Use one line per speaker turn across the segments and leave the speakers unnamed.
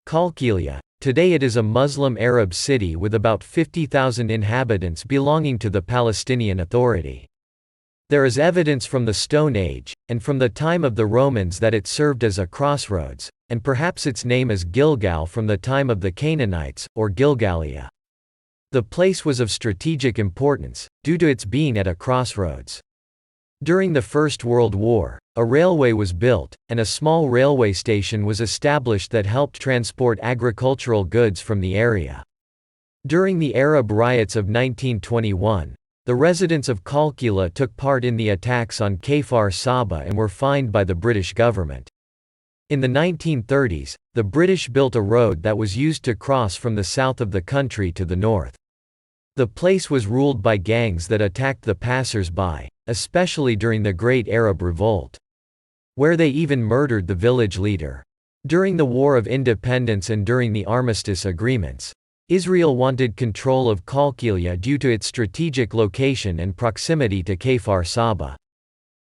Qalqilya. Today it is a Muslim Arab city with about 50,000 inhabitants belonging to the Palestinian Authority. There is evidence from the Stone Age, and from the time of the Romans that it served as a crossroads, and perhaps its name is Gilgal from the time of the Canaanites, or Gilgalia. The place was of strategic importance, due to its being at a crossroads. During the First World War, a railway was built, and a small railway station was established that helped transport agricultural goods from the area. During the Arab riots of 1921, the residents of Qalqilya took part in the attacks on Kfar Saba and were fined by the British government. In the 1930s, the British built a road that was used to cross from the south of the country to the north. The place was ruled by gangs that attacked the passers-by, especially during the Great Arab Revolt, where they even murdered the village leader. During the War of Independence and during the armistice agreements, Israel wanted control of Qalqilya due to its strategic location and proximity to Kfar Saba.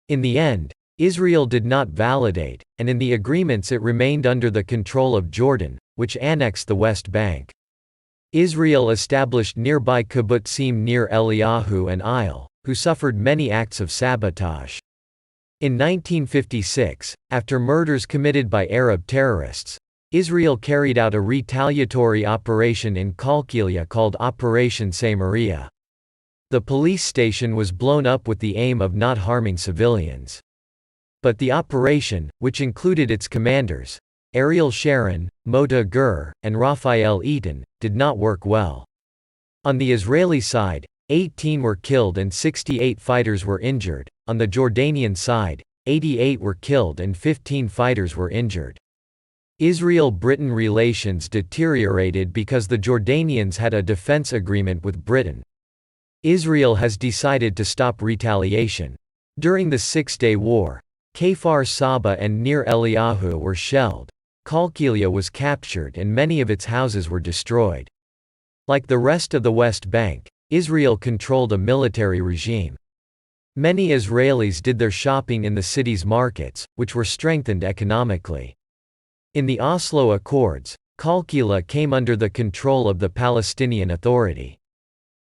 In the end, Israel did not validate, and in the agreements it remained under the control of Jordan, which annexed the West Bank. Israel established nearby kibbutzim near Eliyahu and Isle, who suffered many acts of sabotage. In 1956, after murders committed by Arab terrorists, Israel carried out a retaliatory operation in Qalqilya called Operation Samaria. The police station was blown up with the aim of not harming civilians. But the operation, which included its commanders, Ariel Sharon, Mota Gur, and Raphael Eaton, did not work well. On the Israeli side, 18 were killed and 68 fighters were injured. On the Jordanian side, 88 were killed and 15 fighters were injured. Israel-Britain relations deteriorated because the Jordanians had a defense agreement with Britain. Israel has decided to stop retaliation. During the Six-Day War, Kfar Saba and Nir Eliyahu were shelled. Qalqilya was captured and many of its houses were destroyed. Like the rest of the West Bank, Israel controlled a military regime. Many Israelis did their shopping in the city's markets, which were strengthened economically. In the Oslo Accords, Qalqilya came under the control of the Palestinian Authority.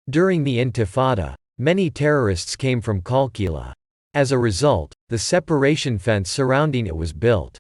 During the Intifada, many terrorists came from Qalqilya. As a result, the separation fence surrounding it was built.